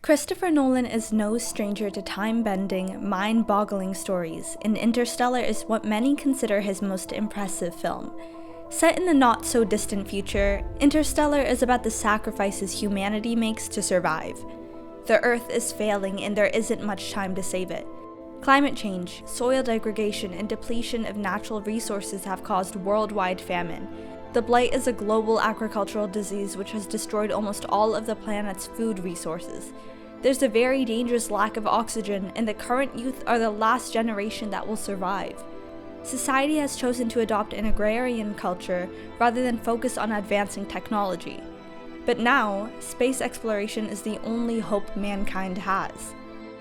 Christopher Nolan is no stranger to time-bending, mind-boggling stories, and Interstellar is what many consider his most impressive film. Set in the not-so-distant future, Interstellar is about the sacrifices humanity makes to survive. The Earth is failing and there isn't much time to save it. Climate change, soil degradation, and depletion of natural resources have caused worldwide famine. The blight is a global agricultural disease which has destroyed almost all of the planet's food resources. There's a very dangerous lack of oxygen, and the current youth are the last generation that will survive. Society has chosen to adopt an agrarian culture rather than focus on advancing technology. But now, space exploration is the only hope mankind has.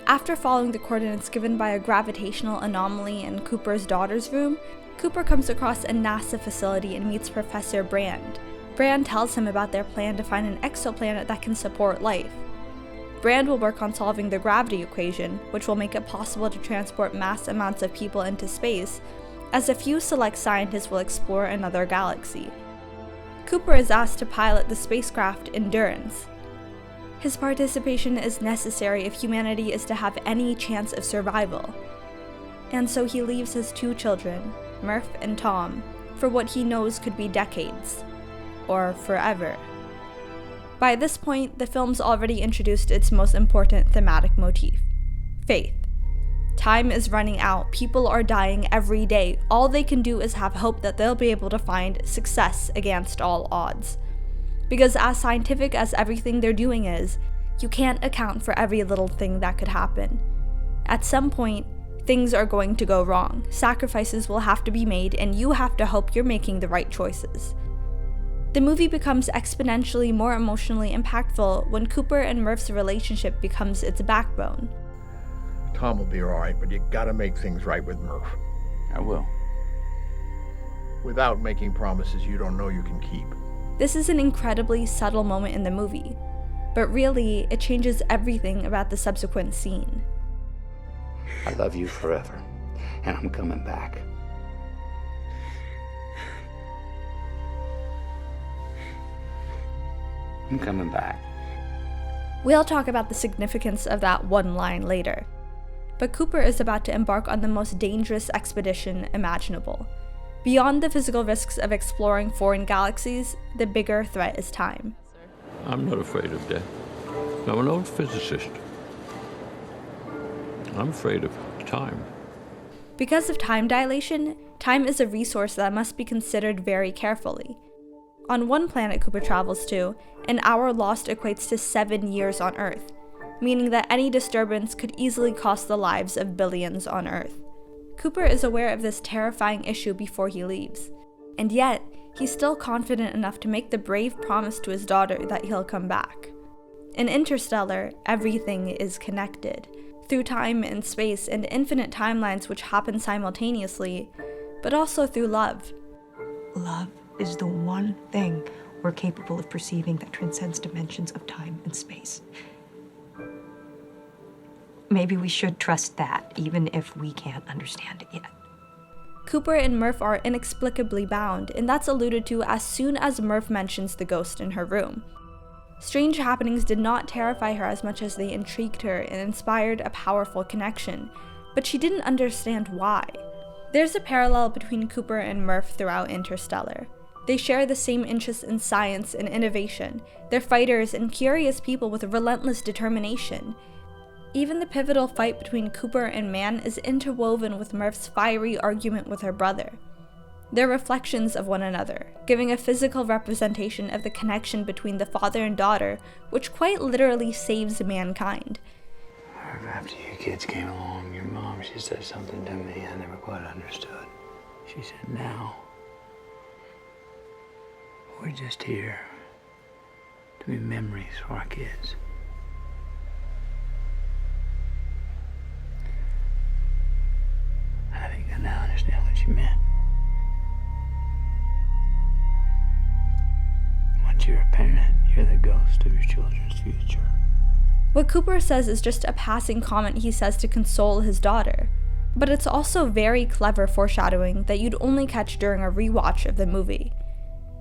After following the coordinates given by a gravitational anomaly in Cooper's daughter's room, Cooper comes across a NASA facility and meets Professor Brand. Brand tells him about their plan to find an exoplanet that can support life. Brand will work on solving the gravity equation, which will make it possible to transport mass amounts of people into space, as a few select scientists will explore another galaxy. Cooper is asked to pilot the spacecraft Endurance. His participation is necessary if humanity is to have any chance of survival. And so he leaves his two children, Murph and Tom, for what he knows could be decades, or forever. By this point, the film's already introduced its most important thematic motif: faith. Time is running out, people are dying every day, all they can do is have hope that they'll be able to find success against all odds. Because as scientific as everything they're doing is, you can't account for every little thing that could happen. At some point, things are going to go wrong, sacrifices will have to be made, and you have to hope you're making the right choices. The movie becomes exponentially more emotionally impactful when Cooper and Murph's relationship becomes its backbone. Tom will be alright, but you gotta make things right with Murph. I will. Without making promises you don't know you can keep. This is an incredibly subtle moment in the movie, but really, it changes everything about the subsequent scene. I love you forever, and I'm coming back. I'm coming back. We'll talk about the significance of that one line later. But Cooper is about to embark on the most dangerous expedition imaginable. Beyond the physical risks of exploring foreign galaxies, the bigger threat is time. I'm not afraid of death. I'm an old physicist. I'm afraid of time. Because of time dilation, time is a resource that must be considered very carefully. On one planet Cooper travels to, an hour lost equates to 7 years on Earth, meaning that any disturbance could easily cost the lives of billions on Earth. Cooper is aware of this terrifying issue before he leaves, and yet, he's still confident enough to make the brave promise to his daughter that he'll come back. In Interstellar, everything is connected, through time and space and infinite timelines which happen simultaneously, but also through love. Love is the one thing we're capable of perceiving that transcends dimensions of time and space. Maybe we should trust that, even if we can't understand it yet. Cooper and Murph are inexplicably bound, and that's alluded to as soon as Murph mentions the ghost in her room. Strange happenings did not terrify her as much as they intrigued her and inspired a powerful connection, but she didn't understand why. There's a parallel between Cooper and Murph throughout Interstellar. They share the same interests in science and innovation. They're fighters and curious people with relentless determination. Even the pivotal fight between Cooper and Mann is interwoven with Murph's fiery argument with her brother. They're reflections of one another, giving a physical representation of the connection between the father and daughter, which quite literally saves mankind. After you kids came along, your mom, she said something to me I never quite understood. She said, now, we're just here to be memories for our kids. I think I now understand what she meant. Once you're a parent, you're the ghost of your children's future. What Cooper says is just a passing comment he says to console his daughter, but it's also very clever foreshadowing that you'd only catch during a rewatch of the movie.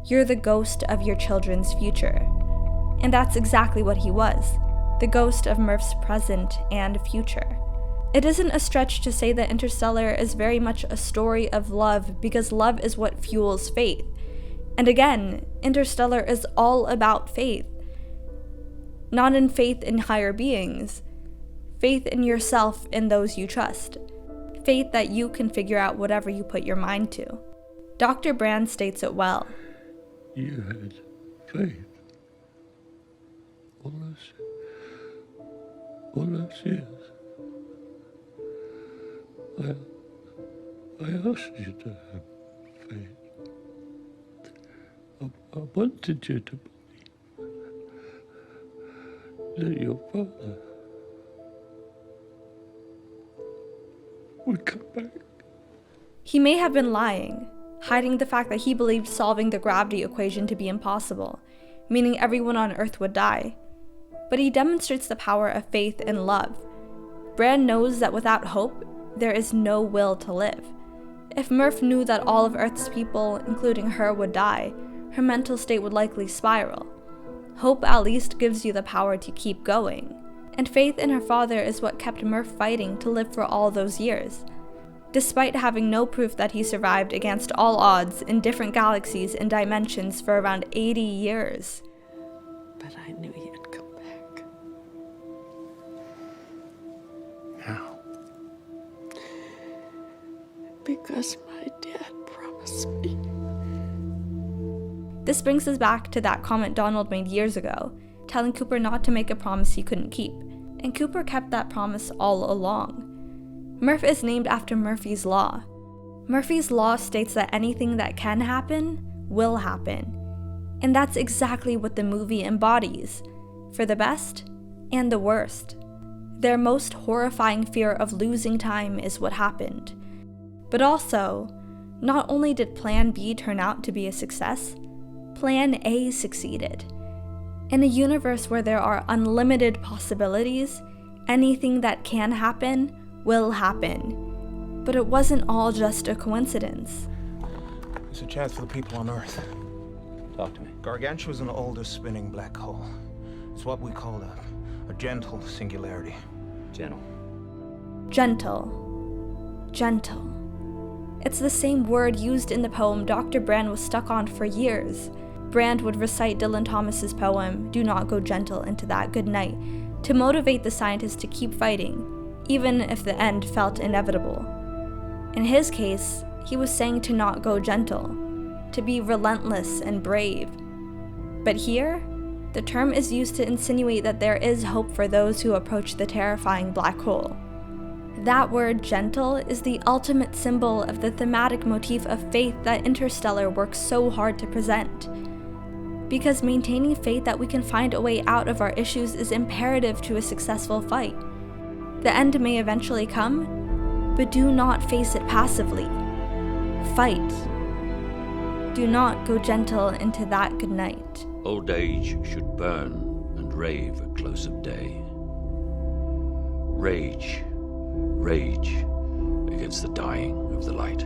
You're the ghost of your children's future. And that's exactly what he was. the ghost of Murph's present and future. It isn't a stretch to say that Interstellar is very much a story of love, because love is what fuels faith. And again, Interstellar is all about faith. Not in faith in higher beings, faith in yourself and those you trust. Faith that you can figure out whatever you put your mind to. Dr. Brand states it well. You had faith. All those years. I asked you to have faith. I wanted you to believe that your father would come back. He may have been lying, hiding the fact that he believed solving the gravity equation to be impossible, meaning everyone on Earth would die. But he demonstrates the power of faith and love. Brand knows that without hope, there is no will to live. If Murph knew that all of Earth's people, including her, would die, her mental state would likely spiral. Hope at least gives you the power to keep going. And faith in her father is what kept Murph fighting to live for all those years. Despite having no proof that he survived against all odds in different galaxies and dimensions for around 80 years. But I knew you'd come back. How? Because my dad promised me. This brings us back to that comment Donald made years ago, telling Cooper not to make a promise he couldn't keep. And Cooper kept that promise all along. Murph is named after Murphy's Law. Murphy's Law states that anything that can happen will happen. And that's exactly what the movie embodies, for the best and the worst. Their most horrifying fear of losing time is what happened. But also, not only did Plan B turn out to be a success, Plan A succeeded. In a universe where there are unlimited possibilities, anything that can happen will happen. But it wasn't all just a coincidence. It's a chance for the people on Earth. Talk to me. Gargantua is an older spinning black hole. It's what we call a gentle singularity. Gentle. Gentle. It's the same word used in the poem Dr. Brand was stuck on for years. Brand would recite Dylan Thomas's poem, "Do Not Go Gentle Into That Good Night," to motivate the scientists to keep fighting, even if the end felt inevitable. In his case, he was saying to not go gentle, to be relentless and brave. But here, the term is used to insinuate that there is hope for those who approach the terrifying black hole. That word, gentle, is the ultimate symbol of the thematic motif of faith that Interstellar works so hard to present. Because maintaining faith that we can find a way out of our issues is imperative to a successful fight. The end may eventually come, but do not face it passively. Fight. Do not go gentle into that good night. Old age should burn and rave at close of day. Rage against the dying of the light.